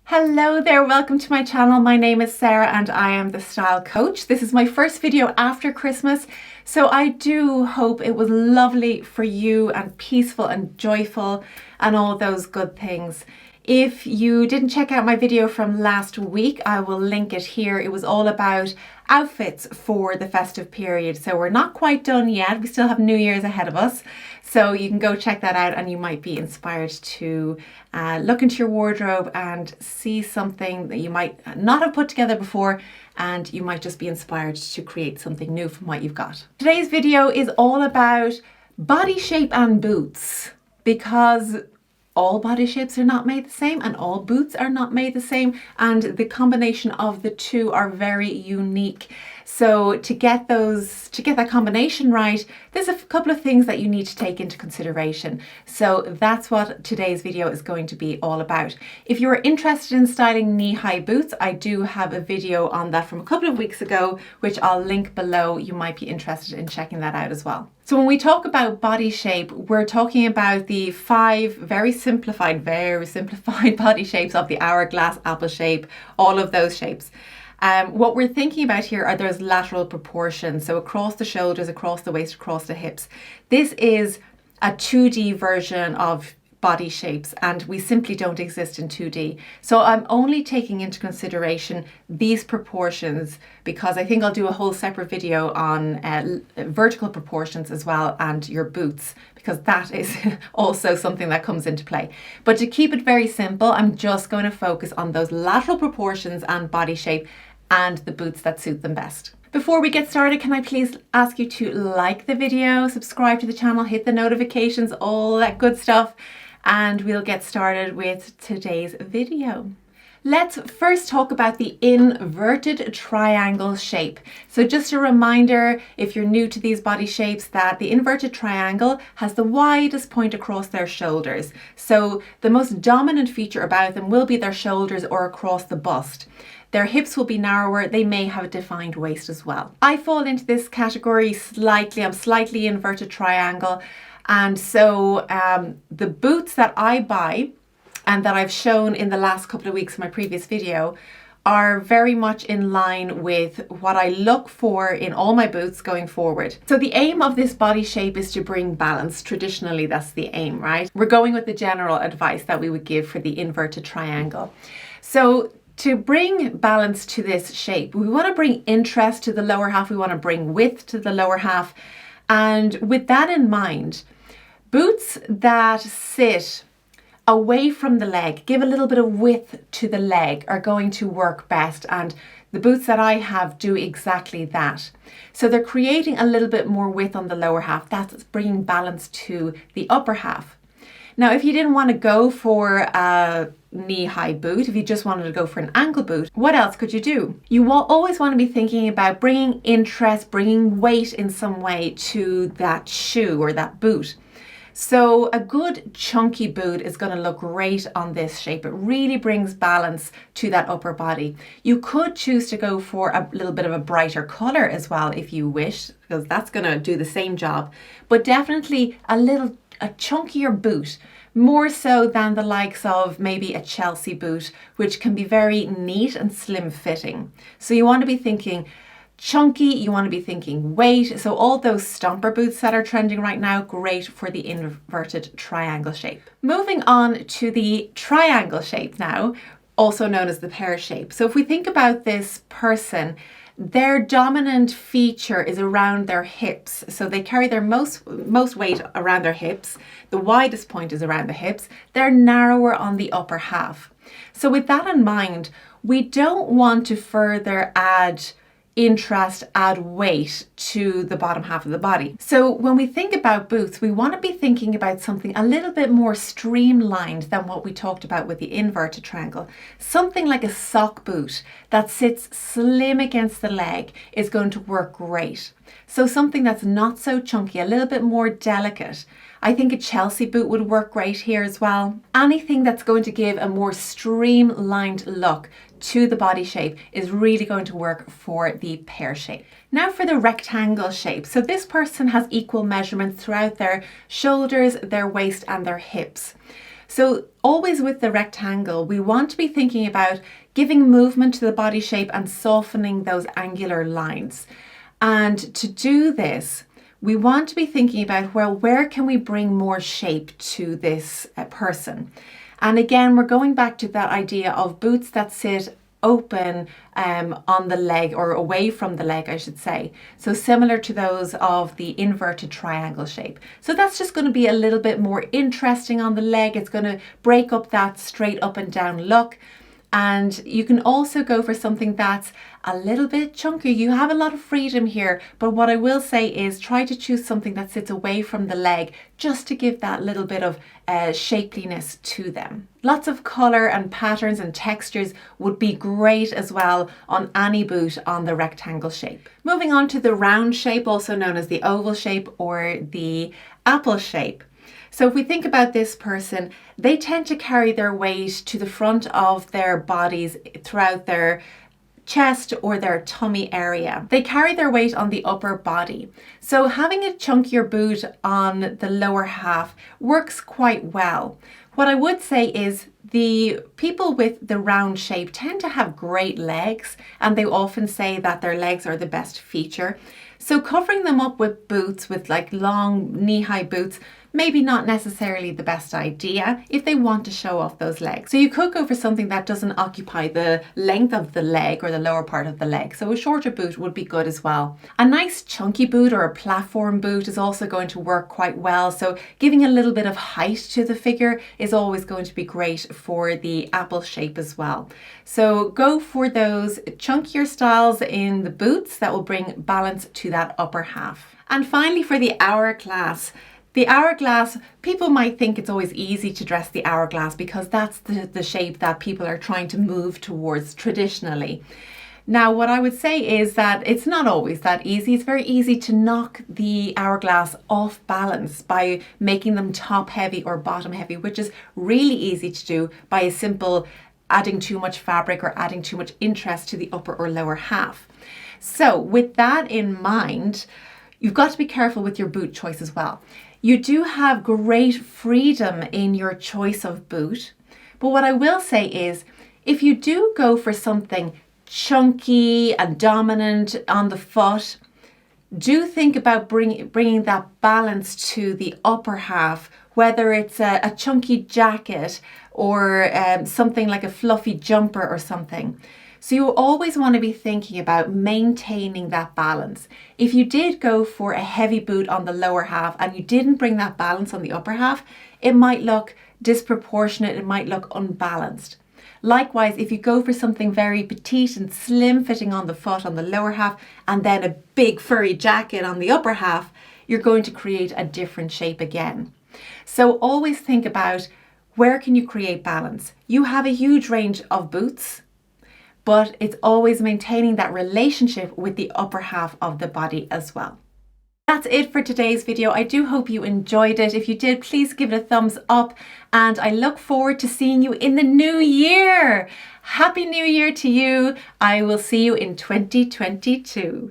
Hello there, welcome to my channel. My name is Sarah and I am the style coach. This is my first video after Christmas, so I do hope it was lovely for you and peaceful and joyful and all those good things. If you didn't check out my video from last week, I will link it here. It was all about outfits for the festive period. So we're not quite done yet. We still have New Year's ahead of us. So you can go check that out and you might be inspired to look into your wardrobe and see something that you might not have put together before, and you might just be inspired to create something new from what you've got. Today's video is all about body shape and boots, because all body shapes are not made the same and all boots are not made the same, and the combination of the two are very unique. So to get that combination right, there's a couple of things that you need to take into consideration. So that's what today's video is going to be all about. If you're interested in styling knee-high boots, I do have a video on that from a couple of weeks ago, which I'll link below. You might be interested in checking that out as well. So when we talk about body shape, we're talking about the 5 very simplified body shapes of the hourglass, apple shape, all of those shapes. What we're thinking about here are those lateral proportions. So across the shoulders, across the waist, across the hips. This is a 2D version of body shapes, and we simply don't exist in 2D. So I'm only taking into consideration these proportions because I think I'll do a whole separate video on vertical proportions as well, and your boots, because that is also something that comes into play. But to keep it very simple, I'm just going to focus on those lateral proportions and body shape and the boots that suit them best. Before we get started, can I please ask you to like the video, subscribe to the channel, hit the notifications, all that good stuff, and we'll get started with today's video. Let's first talk about the inverted triangle shape. So just a reminder, if you're new to these body shapes, that the inverted triangle has the widest point across their shoulders. So the most dominant feature about them will be their shoulders or across the bust. Their hips will be narrower. They may have a defined waist as well. I fall into this category slightly. I'm slightly inverted triangle. And so the boots that I buy and that I've shown in the last couple of weeks in my previous video are very much in line with what I look for in all my boots going forward. So the aim of this body shape is to bring balance. Traditionally, that's the aim, right? We're going with the general advice that we would give for the inverted triangle. So to bring balance to this shape, we want to bring interest to the lower half. We want to bring width to the lower half. And with that in mind, boots that sit away from the leg, give a little bit of width to the leg, are going to work best. And the boots that I have do exactly that. So they're creating a little bit more width on the lower half. That's bringing balance to the upper half. Now, if you didn't want to go for a knee-high boot, if you just wanted to go for an ankle boot, what else could you do? You will always want to be thinking about bringing interest, bringing weight in some way to that shoe or that boot. So a good chunky boot is going to look great on this shape. It really brings balance to that upper body. You could choose to go for a little bit of a brighter color as well if you wish, because that's going to do the same job. But definitely a chunkier boot, more so than the likes of maybe a Chelsea boot, which can be very neat and slim fitting. So you want to be thinking chunky, you want to be thinking weight. So all those stomper boots that are trending right now, great for the inverted triangle shape. Moving on to the triangle shape now, also known as the pear shape. So if we think about this person, their dominant feature is around their hips. So they carry their most weight around their hips. The widest point is around the hips. They're narrower on the upper half. So with that in mind, we don't want to further add interest, add weight to the bottom half of the body. So when we think about boots, we want to be thinking about something a little bit more streamlined than what we talked about with the inverted triangle. Something like a sock boot that sits slim against the leg is going to work great. So something that's not so chunky, a little bit more delicate. I think a Chelsea boot would work great here as well. Anything that's going to give a more streamlined look to the body shape is really going to work for the pear shape. Now for the rectangle shape. So this person has equal measurements throughout their shoulders, their waist and their hips. So always with the rectangle, we want to be thinking about giving movement to the body shape and softening those angular lines. And to do this, we want to be thinking about, well, where can we bring more shape to this person? And again, we're going back to that idea of boots that sit open on the leg, or away from the leg, I should say. So similar to those of the inverted triangle shape. So that's just going to be a little bit more interesting on the leg. It's going to break up that straight up and down look. And you can also go for something that's a little bit chunky. You have a lot of freedom here, but what I will say is try to choose something that sits away from the leg, just to give that little bit of shapeliness to them. Lots of colour and patterns and textures would be great as well on any boot on the rectangle shape. Moving on to the round shape, also known as the oval shape or the apple shape. So if we think about this person, they tend to carry their weight to the front of their bodies throughout their chest or their tummy area. They carry their weight on the upper body. So having a chunkier boot on the lower half works quite well. What I would say is the people with the round shape tend to have great legs, and they often say that their legs are the best feature. So covering them up with boots, with like long knee-high boots, maybe not necessarily the best idea if they want to show off those legs. So you could go for something that doesn't occupy the length of the leg or the lower part of the leg. So a shorter boot would be good as well. A nice chunky boot or a platform boot is also going to work quite well. So giving a little bit of height to the figure is always going to be great for the apple shape as well. So go for those chunkier styles in the boots that will bring balance to that upper half. And finally, for the hourglass. The hourglass, people might think it's always easy to dress the hourglass because that's the shape that people are trying to move towards traditionally. Now, what I would say is that it's not always that easy. It's very easy to knock the hourglass off balance by making them top heavy or bottom heavy, which is really easy to do by a simple adding too much fabric or adding too much interest to the upper or lower half. So with that in mind, you've got to be careful with your boot choice as well. You do have great freedom in your choice of boot, but what I will say is if you do go for something chunky and dominant on the foot, do think about bringing that balance to the upper half, whether it's a chunky jacket or something like a fluffy jumper or something. So you always want to be thinking about maintaining that balance. If you did go for a heavy boot on the lower half and you didn't bring that balance on the upper half, it might look disproportionate, it might look unbalanced. Likewise, if you go for something very petite and slim fitting on the foot on the lower half and then a big furry jacket on the upper half, you're going to create a different shape again. So always think about where can you create balance. You have a huge range of boots, but it's always maintaining that relationship with the upper half of the body as well. That's it for today's video. I do hope you enjoyed it. If you did, please give it a thumbs up, and I look forward to seeing you in the new year. Happy New Year to you. I will see you in 2022.